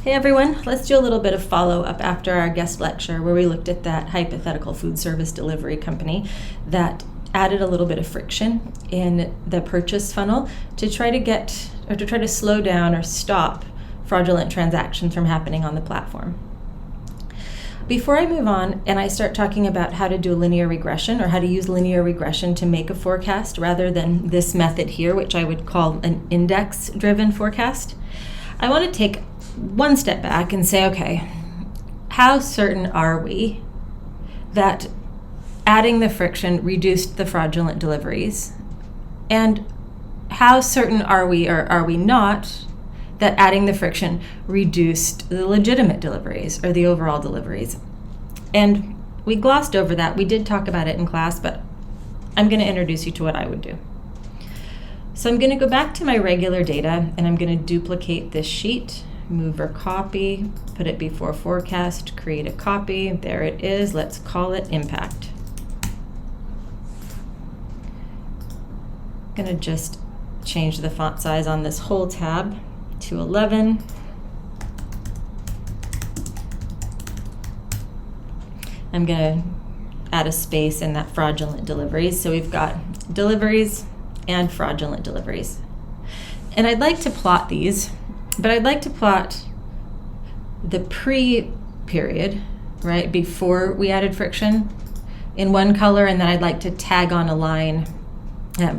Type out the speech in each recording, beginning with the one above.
Hey everyone, let's do a little bit of follow-up after our guest lecture where we looked at that hypothetical food service delivery company that added a little bit of friction in the purchase funnel to try to slow down or stop fraudulent transactions from happening on the platform. Before I move on and I start talking about how to do linear regression or how to use linear regression to make a forecast rather than this method here, which I would call an index-driven forecast, I want to take one step back and say, okay, how certain are we that adding the friction reduced the fraudulent deliveries? And how certain are we or are we not that adding the friction reduced the legitimate deliveries or the overall deliveries? And we glossed over that. We did talk about it in class, but I'm going to introduce you to what I would do. So I'm going to go back to my regular data and I'm going to duplicate this sheet. Move or copy, put it before forecast, create a copy. There it is. Let's call it impact. I'm going to just change the font size on this whole tab to 11. I'm going to add a space in that fraudulent deliveries. So we've got deliveries and fraudulent deliveries. And I'd like to plot these. But I'd like to plot the pre-period, right, before we added friction in one color, and then I'd like to tag on a line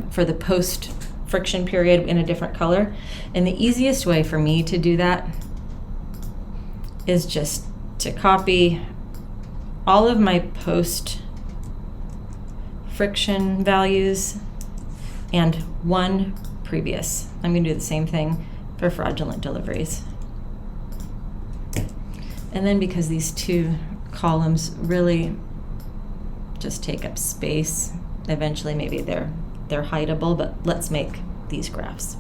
for the post-friction period in a different color. And the easiest way for me to do that is just to copy all of my post-friction values and one previous. I'm going to do the same thing for fraudulent deliveries. And then because these two columns really just take up space, eventually maybe they're hideable, but let's make these graphs.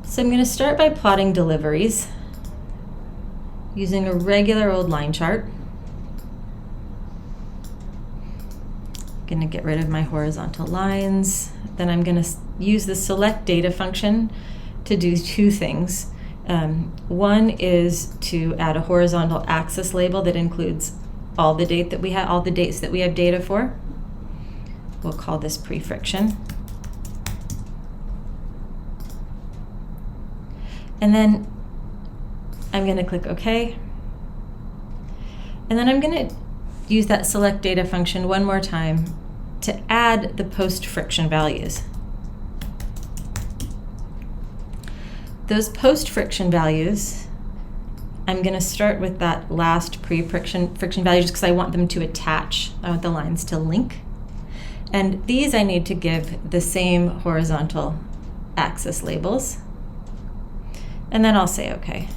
So I'm going to start by plotting deliveries using a regular old line chart. Going to get rid of my horizontal lines. Then I'm going to use the select data function to do two things. One is to add a horizontal axis label that includes all the dates that we have data for. We'll call this pre-friction. And then I'm going to click OK. And then I'm going to use that select data function one more time to add the post-friction values. Those post-friction values, I'm going to start with that last pre-friction value just because I want them to attach. I want the lines to link. And these I need to give the same horizontal axis labels. And then I'll say OK.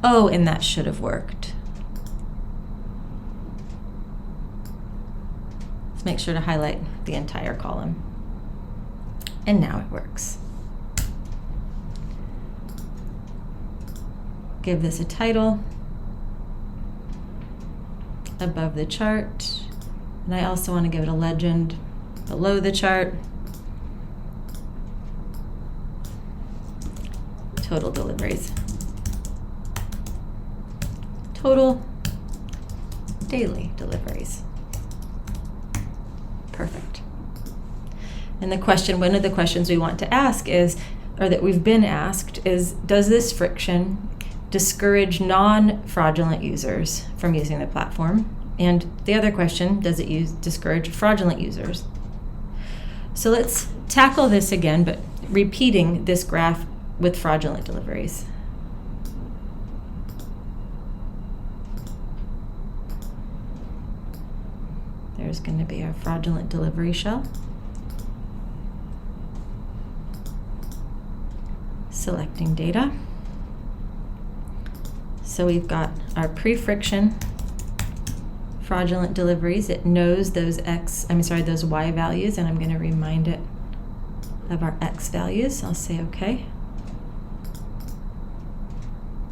Oh, and that should have worked. Let's make sure to highlight the entire column. And now it works. Give this a title above the chart. And I also want to give it a legend below the chart. Total deliveries. Total daily deliveries. Perfect. And one of the questions we want to ask is, or that we've been asked is, does this friction discourage non-fraudulent users from using the platform? And the other question, does it discourage fraudulent users? So let's tackle this again, but repeating this graph with fraudulent deliveries. There's going to be our fraudulent delivery shell. Selecting data. So we've got our pre-friction fraudulent deliveries. It knows those those Y values, and I'm going to remind it of our X values. I'll say OK.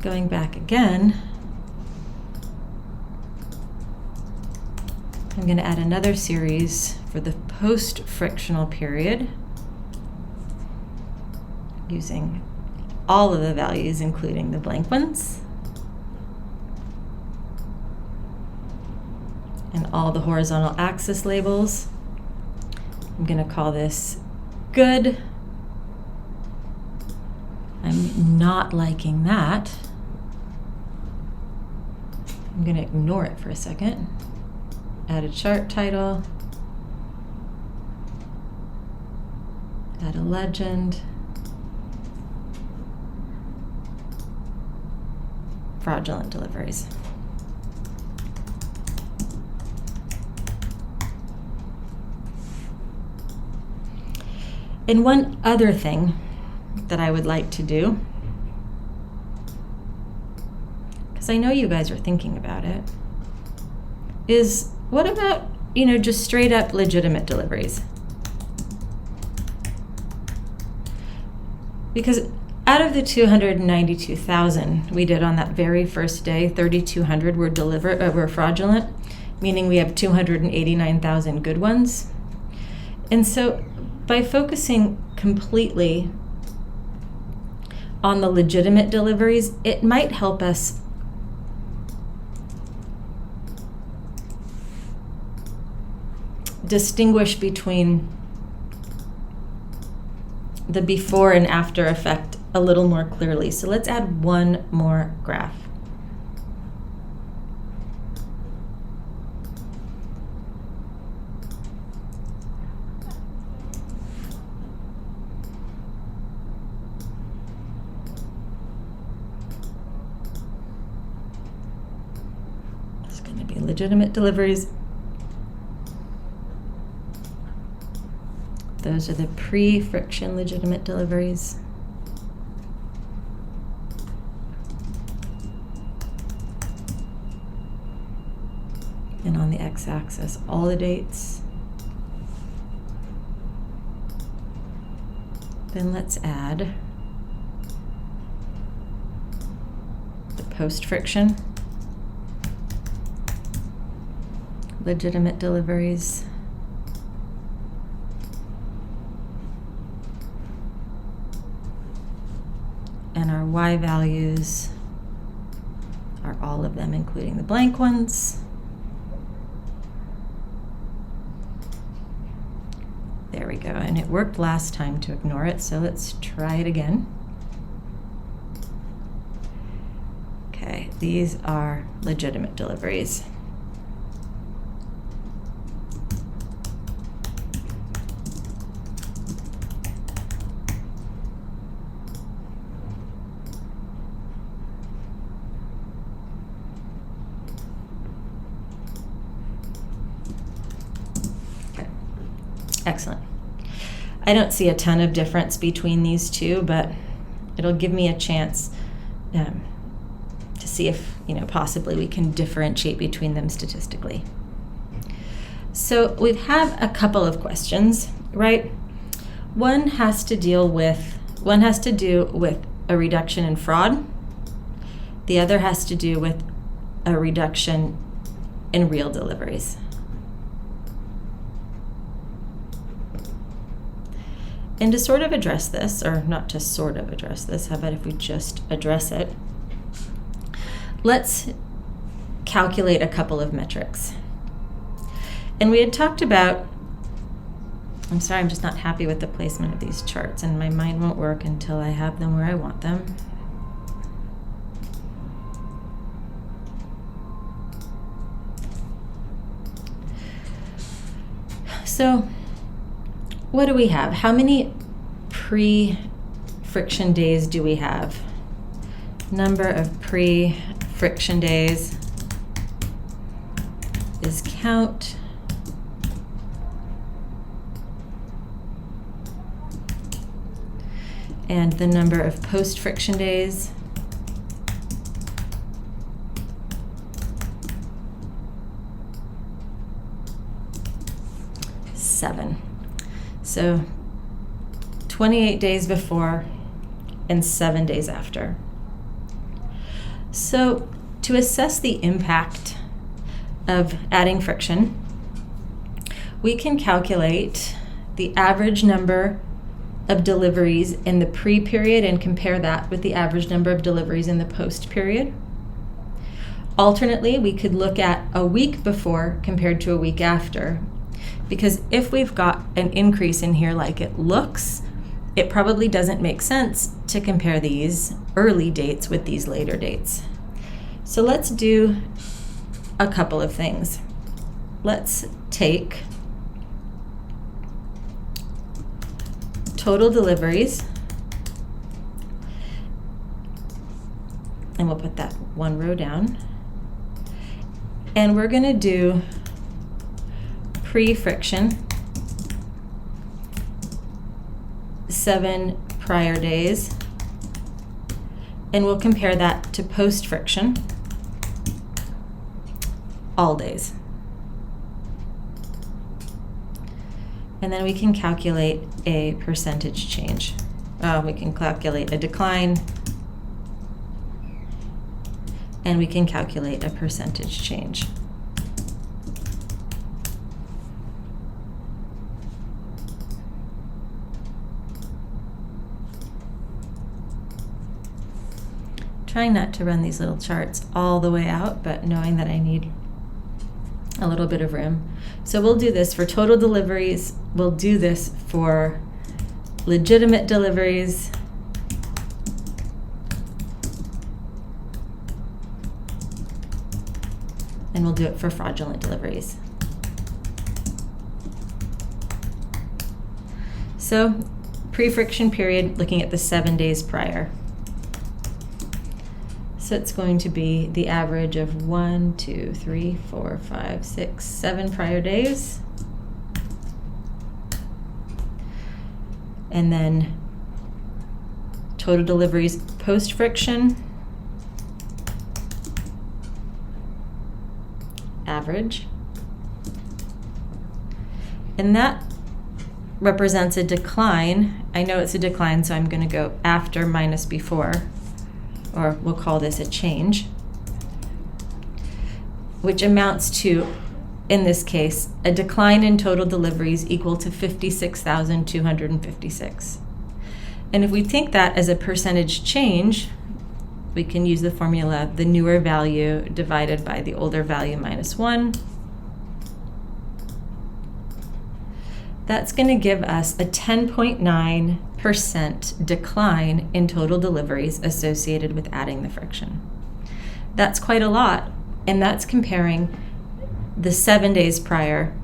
Going back again, I'm going to add another series for the post-frictional period. using all of the values, including the blank ones, and all the horizontal axis labels. I'm going to call this good. I'm not liking that. I'm going to ignore it for a second. Add a chart title. Add a legend. Fraudulent deliveries. And one other thing that I would like to do, because I know you guys are thinking about it, is what about, just straight up legitimate deliveries? Because out of the 292,000 we did on that very first day, 3,200 were fraudulent, meaning we have 289,000 good ones. And so by focusing completely on the legitimate deliveries, it might help us distinguish between the before and after effect a little more clearly. So let's add one more graph. It's going to be legitimate deliveries. Those are the pre-friction legitimate deliveries. And on the x-axis, all the dates. Then let's add the post-friction legitimate deliveries. And our y values are all of them, including the blank ones. There we go, and it worked last time to ignore it, so let's try it again. Okay, these are legitimate deliveries. Excellent. I don't see a ton of difference between these two, but it'll give me a chance to see if, possibly we can differentiate between them statistically. So we have a couple of questions, right? One has to do with a reduction in fraud. The other has to do with a reduction in real deliveries. And to sort of address this, or not to sort of address this, how about if we just address it? Let's calculate a couple of metrics. And we had talked about, I'm sorry, I'm just not happy with the placement of these charts, and my mind won't work until I have them where I want them. So, what do we have? How many pre-friction days do we have? Number of pre-friction days is count. And the number of post-friction days is 7. So 28 days before and 7 days after. So to assess the impact of adding friction, we can calculate the average number of deliveries in the pre-period and compare that with the average number of deliveries in the post-period. Alternately, we could look at a week before compared to a week after, because if we've got an increase in here like it looks, it probably doesn't make sense to compare these early dates with these later dates. So let's do a couple of things. Let's take total deliveries, and we'll put that one row down, and we're going to do pre-friction, 7 prior days, and we'll compare that to post-friction, all days. And then we can calculate a percentage change. We can calculate a decline, and we can calculate a percentage change. Trying not to run these little charts all the way out, but knowing that I need a little bit of room. So we'll do this for total deliveries. We'll do this for legitimate deliveries. And we'll do it for fraudulent deliveries. So pre-friction period, looking at the 7 days prior. So it's going to be the average of 1, 2, 3, 4, 5, 6, 7 prior days. And then total deliveries post-friction, average. And that represents a decline. I know it's a decline, so I'm going to go after minus before, or we'll call this a change, which amounts to, in this case, a decline in total deliveries equal to 56,256. And if we take that as a percentage change, we can use the formula, the newer value divided by the older value minus 1. That's going to give us a 10.9% decline in total deliveries associated with adding the friction. That's quite a lot, and that's comparing the 7 days prior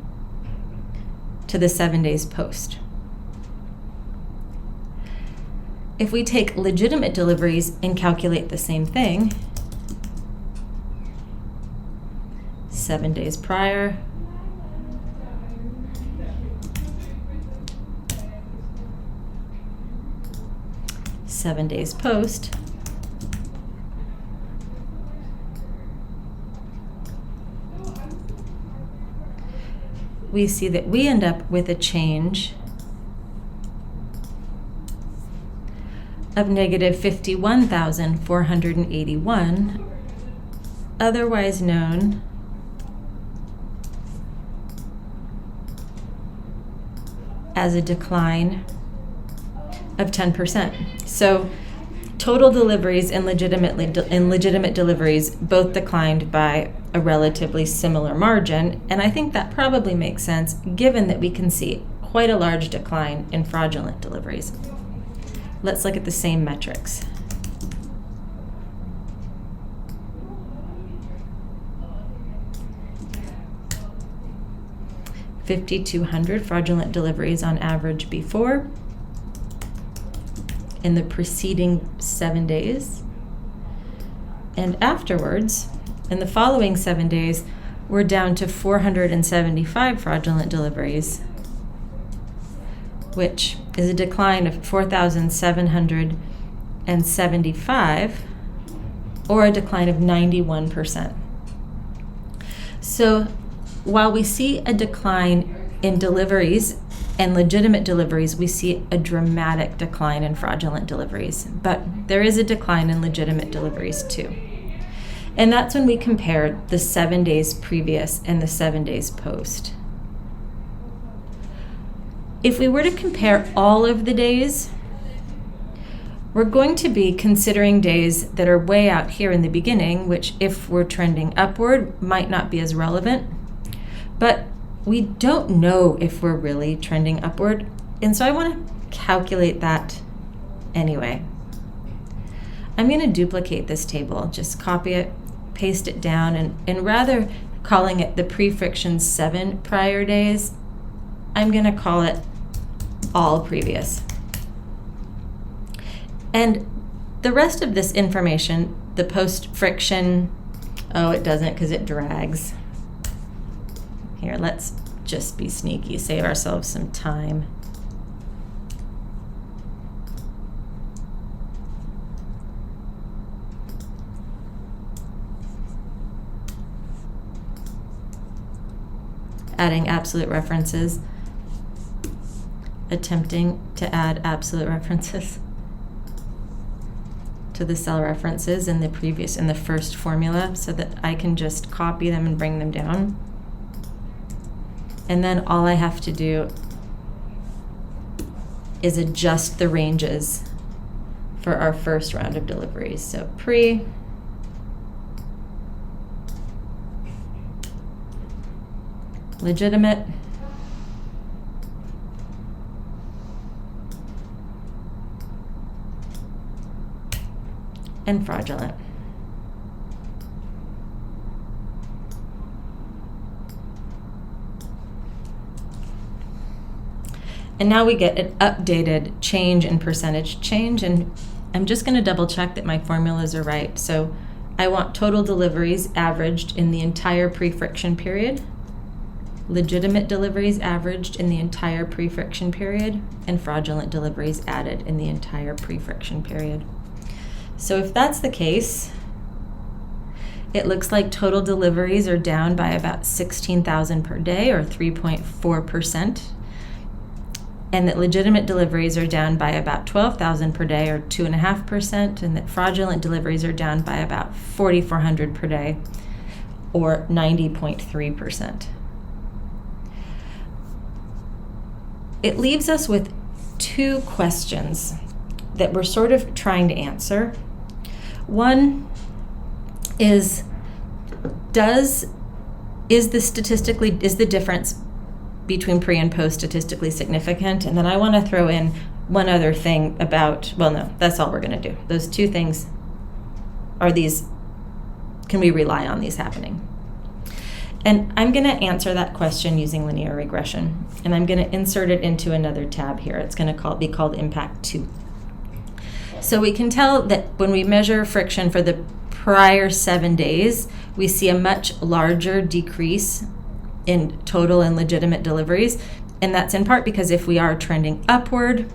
to the 7 days post. If we take legitimate deliveries and calculate the same thing, 7 days prior, seven days post, we see that we end up with a change of negative 51,481, otherwise known as a decline of 10%. So total deliveries and legitimate deliveries both declined by a relatively similar margin, and I think that probably makes sense given that we can see quite a large decline in fraudulent deliveries. Let's look at the same metrics. $5,200 fraudulent deliveries on average before, in the preceding 7 days. And afterwards, in the following 7 days, we're down to 475 fraudulent deliveries, which is a decline of 4,775, or a decline of 91%. So while we see a decline in deliveries and legitimate deliveries, we see a dramatic decline in fraudulent deliveries, but there is a decline in legitimate deliveries too. And that's when we compare the 7 days previous and the 7 days post. If we were to compare all of the days, we're going to be considering days that are way out here in the beginning, which if we're trending upward might not be as relevant. But we don't know if we're really trending upward. And so I want to calculate that anyway. I'm going to duplicate this table, just copy it, paste it down, and rather calling it the pre-friction 7 prior days, I'm going to call it all previous. And the rest of this information, the post-friction, oh, it doesn't because it drags. Here, let's just be sneaky, save ourselves some time. Adding absolute references, attempting to add absolute references to the cell references in the first formula so that I can just copy them and bring them down. And then all I have to do is adjust the ranges for our first round of deliveries. So pre, legitimate, and fraudulent. And now we get an updated change in percentage change, and I'm just going to double check that my formulas are right. So I want total deliveries averaged in the entire pre-friction period, legitimate deliveries averaged in the entire pre-friction period, and fraudulent deliveries added in the entire pre-friction period. So if that's the case, it looks like total deliveries are down by about 16,000 per day, or 3.4%, and that legitimate deliveries are down by about 12,000 per day, or 2.5%, and that fraudulent deliveries are down by about 4,400 per day, or 90.3%. It leaves us with two questions that we're sort of trying to answer. One is the difference between pre and post statistically significant? And then I want to throw in one other thing about, well, no, that's all we're going to do. Those two things can we rely on these happening? And I'm going to answer that question using linear regression. And I'm going to insert it into another tab here. It's going to be called Impact 2. So we can tell that when we measure friction for the prior 7 days, we see a much larger decrease in total and legitimate deliveries. And that's in part because if we are trending upward,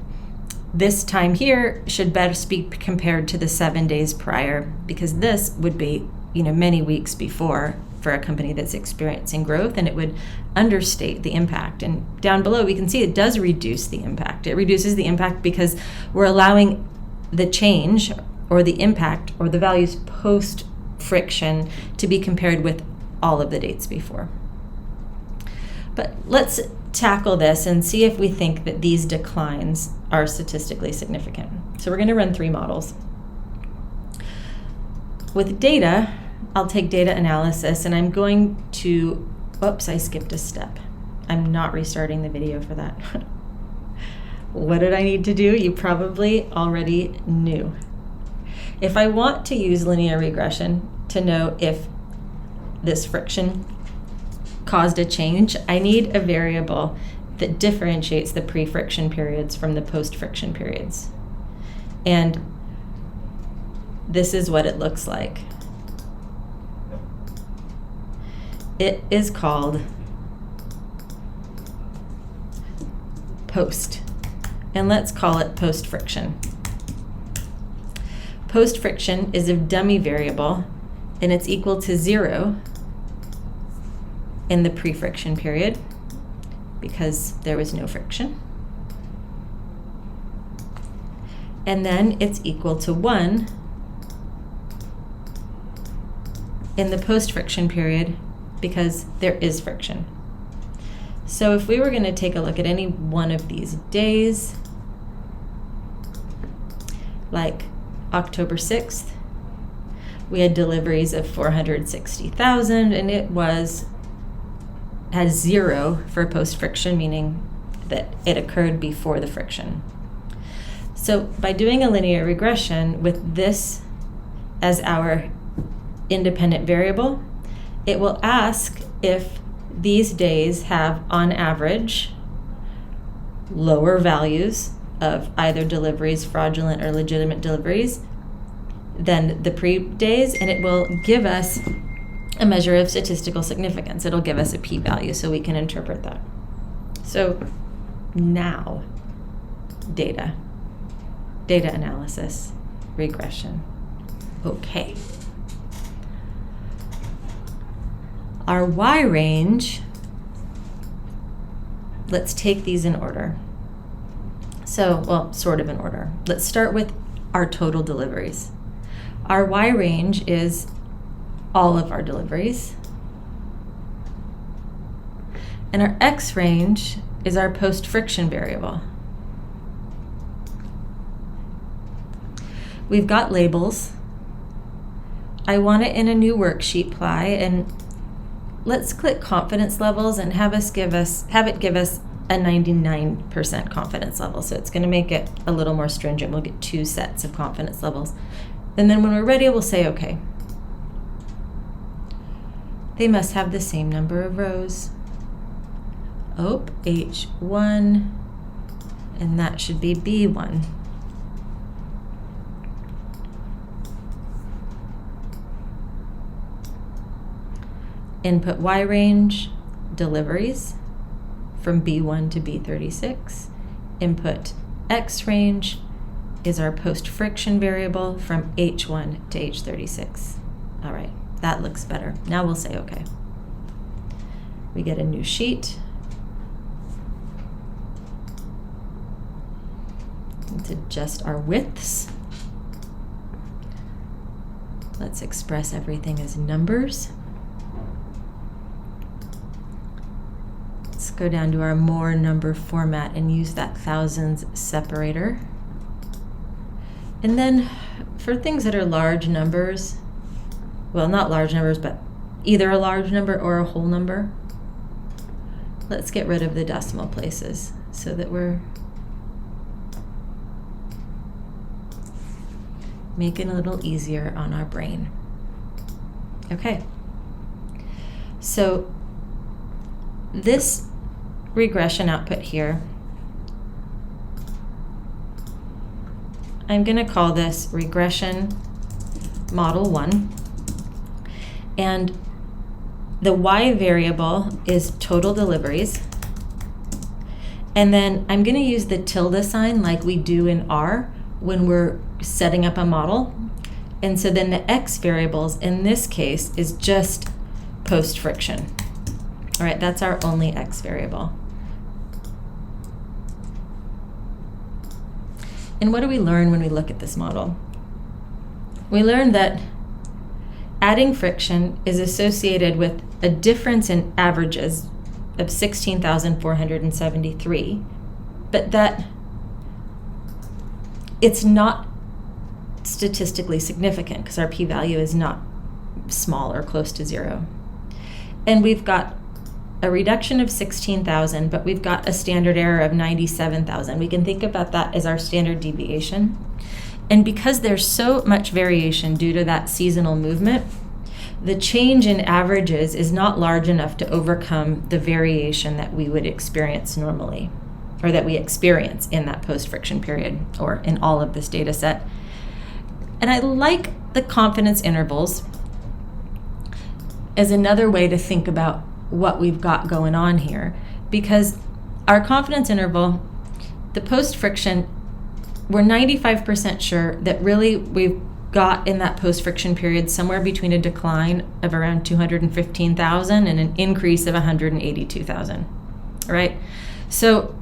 this time here should best be compared to the 7 days prior, because this would be, many weeks before for a company that's experiencing growth, and it would understate the impact. And down below, we can see it does reduce the impact. It reduces the impact because we're allowing the change or the impact or the values post friction to be compared with all of the dates before. But let's tackle this and see if we think that these declines are statistically significant. So we're going to run 3 models. With data, I'll take data analysis, and I'm going to, oops, I skipped a step. I'm not restarting the video for that. What did I need to do? You probably already knew. If I want to use linear regression to know if this friction caused a change, I need a variable that differentiates the pre-friction periods from the post-friction periods. And this is what it looks like. It is called post. And let's call it post-friction. Post-friction is a dummy variable, and it's equal to 0 in the pre-friction period because there was no friction. And then it's equal to 1 in the post-friction period because there is friction. So if we were going to take a look at any one of these days, like October 6th, we had deliveries of 460,000, and it had 0 for post-friction, meaning that it occurred before the friction. So by doing a linear regression with this as our independent variable, it will ask if these days have, on average, lower values of either deliveries, fraudulent or legitimate deliveries, than the pre-days, and it will give us a measure of statistical significance. It'll give us a p-value so we can interpret that. So now, data analysis, regression. Okay. Our Y range, let's take these in order. So, well, sort of in order. Let's start with our total deliveries. Our Y range is all of our deliveries. And our X range is our post-friction variable. We've got labels. I want it in a new worksheet ply, and let's click confidence levels and have it give us a 99% confidence level. So it's going to make it a little more stringent. We'll get 2 sets of confidence levels. And then when we're ready, we'll say, okay, they must have the same number of rows. Oh, H1, and that should be B1. Input Y range, deliveries from B1 to B36. Input X range is our post-friction variable from H1 to H36. All right, that looks better. Now we'll say okay. We get a new sheet. Let's adjust our widths. Let's express everything as numbers. Let's go down to our more number format and use that thousands separator. And then for things that are large numbers, well, not large numbers, but either a large number or a whole number, let's get rid of the decimal places so that we're making it a little easier on our brain. Okay. So this regression output here, I'm going to call this regression model 1. And the Y variable is total deliveries. And then I'm going to use the tilde sign like we do in R when we're setting up a model. And so then the X variables in this case is just post-friction. All right, that's our only X variable. And what do we learn when we look at this model? We learn that adding friction is associated with a difference in averages of 16,473, but that it's not statistically significant because our p-value is not small or close to 0. And we've got a reduction of 16,000, but we've got a standard error of 97,000. We can think about that as our standard deviation. And because there's so much variation due to that seasonal movement, the change in averages is not large enough to overcome the variation that we would experience normally, or that we experience in that post-friction period, or in all of this data set. And I like the confidence intervals as another way to think about what we've got going on here, because our confidence interval, the post-friction, we're 95% sure that really we've got in that post-friction period somewhere between a decline of around 215,000 and an increase of 182,000, right? So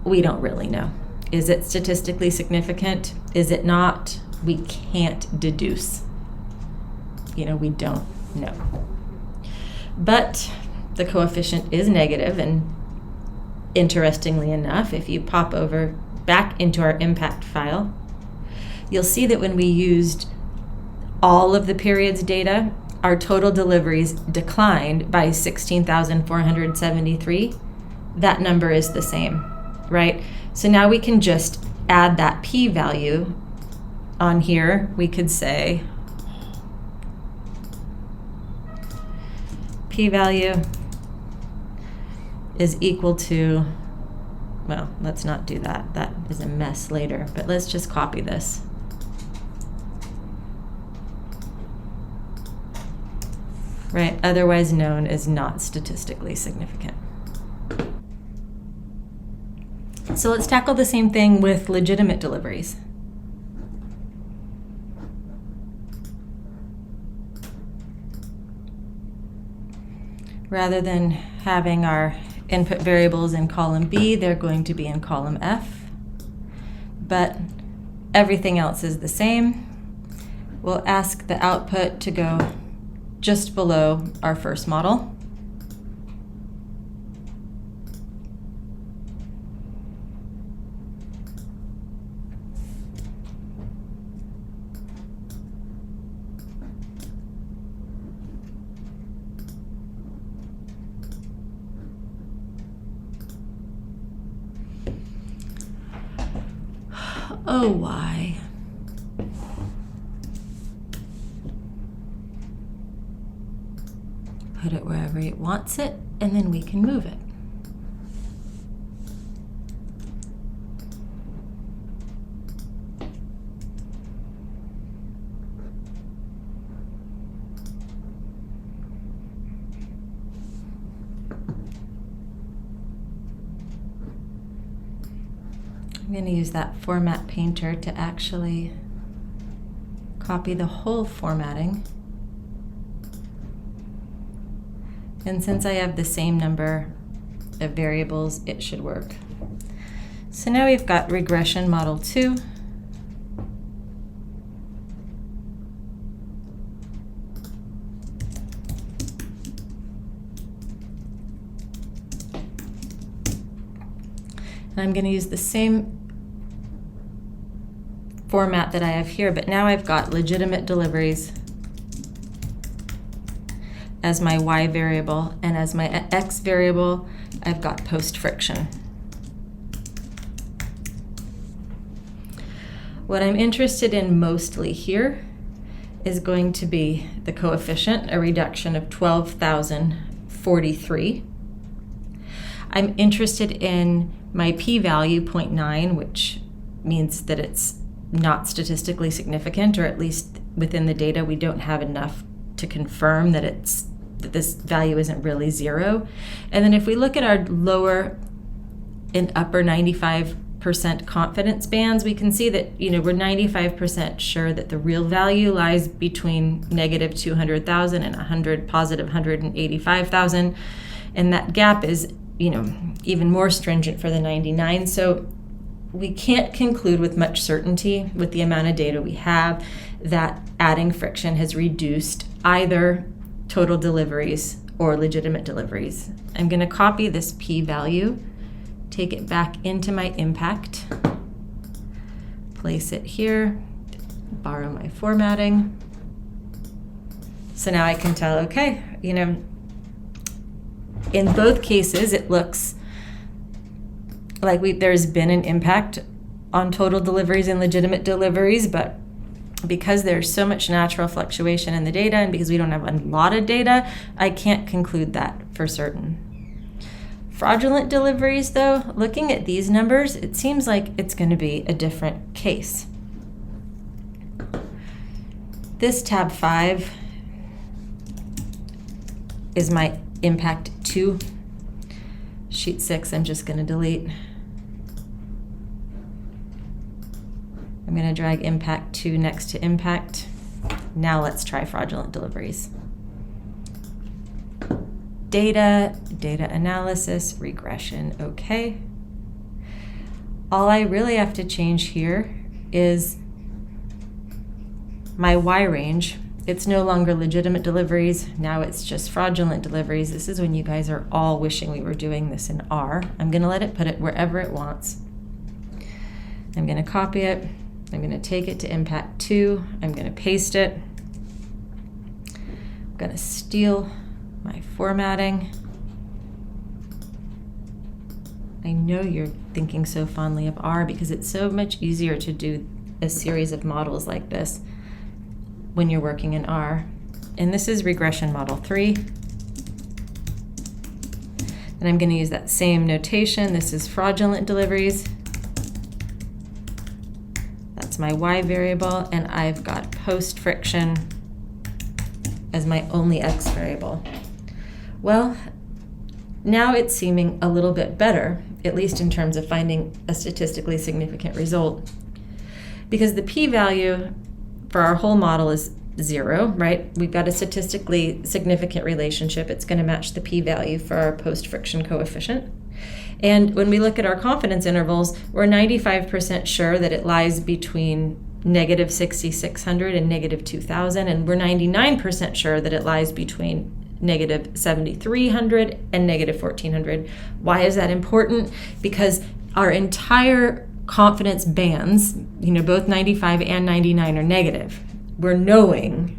we don't really know. Is it statistically significant? Is it not? We can't deduce. We don't know. But the coefficient is negative, and interestingly enough, if you pop over back into our impact file, you'll see that when we used all of the period's data, our total deliveries declined by 16,473. That number is the same, right? So now we can just add that p-value on here. We could say p-value is equal to, well, let's not do that. That is a mess later, but let's just copy this. Right, otherwise known as not statistically significant. So let's tackle the same thing with legitimate deliveries. Rather than having our input variables in column B, they're going to be in column F, but everything else is the same. We'll ask the output to go just below our first model. Oh, why? Put it wherever it wants it, and then we can move it. I'm going to use that format painter to actually copy the whole formatting. And since I have the same number of variables, it should work. So now we've got regression model 2. And I'm going to use the same format that I have here, but now I've got legitimate deliveries as my y variable, and as my x variable, I've got post-friction. What I'm interested in mostly here is going to be the coefficient, a reduction of 12,043. I'm interested in my p-value, 0.9, which means that it's not statistically significant, or at least within the data we don't have enough to confirm that this value isn't really 0. And then if we look at our lower and upper 95% confidence bands, we can see that we're 95% sure that the real value lies between negative 200,000 and positive 185,000, and that gap is even more stringent for the 99. So we can't conclude with much certainty, with the amount of data we have, that adding friction has reduced either total deliveries or legitimate deliveries. I'm going to copy this p-value, take it back into my impact, place it here, borrow my formatting. So now I can tell, okay, in both cases it looks like there's been an impact on total deliveries and legitimate deliveries, but because there's so much natural fluctuation in the data, and because we don't have a lot of data, I can't conclude that for certain. Fraudulent deliveries, though, looking at these numbers, it seems like it's going to be a different case. This tab 5 is my impact 2. Sheet 6, I'm just going to delete. I'm going to drag impact 2 next to impact. Now let's try fraudulent deliveries. Data analysis, regression, okay. All I really have to change here is my Y range, It's no longer legitimate deliveries. Now it's just fraudulent deliveries. This is when you guys are all wishing we were doing this in R. I'm going to let it put it wherever it wants. I'm going to copy it. I'm going to take it to impact 2. I'm going to paste it. I'm going to steal my formatting. I know you're thinking so fondly of R because it's so much easier to do a series of models like this when you're working in R. And this is regression model 3. And I'm going to use that same notation. This is fraudulent deliveries. That's my Y variable, and I've got post friction as my only X variable. Well, now it's seeming a little bit better, at least in terms of finding a statistically significant result, because the p-value for our whole model is 0, right? We've got a statistically significant relationship. It's going to match the p-value for our post-friction coefficient. And when we look at our confidence intervals, we're 95% sure that it lies between negative 6,600 and negative 2,000, and we're 99% sure that it lies between negative 7,300 and negative 1,400. Why is that important? Because our entire confidence bands, both 95 and 99 are negative. We're knowing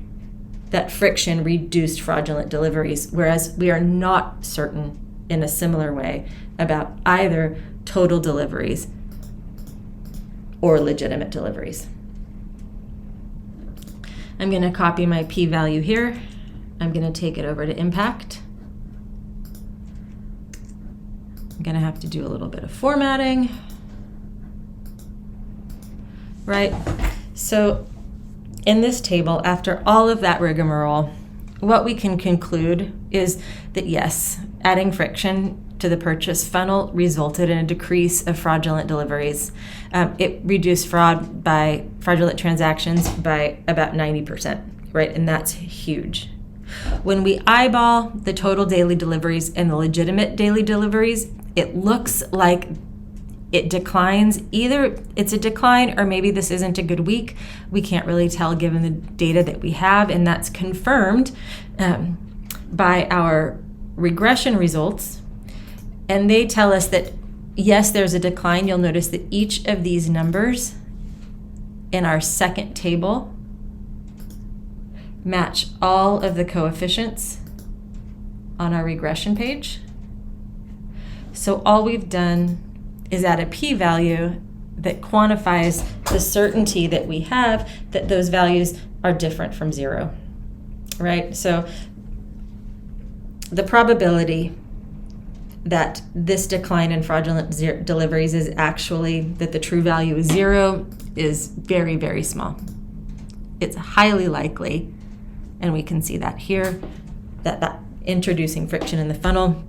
that friction reduced fraudulent deliveries, whereas we are not certain in a similar way about either total deliveries or legitimate deliveries. I'm going to copy my p-value here. I'm going to take it over to impact. I'm going to have to do a little bit of formatting. Right? So in this table, after all of that rigmarole, what we can conclude is that yes, adding friction to the purchase funnel resulted in a decrease of fraudulent deliveries. It reduced fraudulent transactions by about 90%, right? And that's huge. When we eyeball the total daily deliveries and the legitimate daily deliveries, it looks like it declines. Either it's a decline or maybe this isn't a good week. We can't really tell given the data that we have, and that's confirmed by our regression results. And they tell us that, yes, there's a decline. You'll notice that each of these numbers in our second table match all of the coefficients on our regression page. So all we've done is add a p-value that quantifies the certainty that we have that those values are different from 0, right? So the probability that this decline in fraudulent deliveries is actually that the true value is 0 is very, very small. It's highly likely, and we can see that here, that introducing friction in the funnel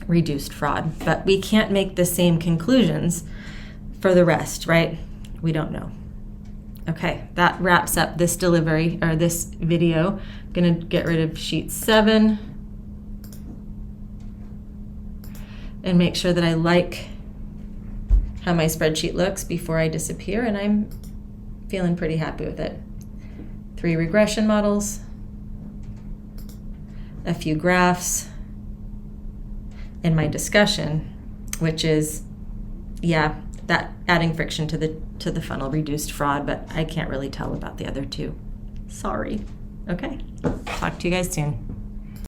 reduced fraud. But we can't make the same conclusions for the rest, right? We don't know. Okay, that wraps up this delivery or this video. I'm gonna get rid of sheet 7 and make sure that I like how my spreadsheet looks before I disappear, and I'm feeling pretty happy with it. 3 regression models, a few graphs, and my discussion, which is, yeah, that adding friction to the funnel reduced fraud, but I can't really tell about the other 2. Sorry. Okay, talk to you guys soon.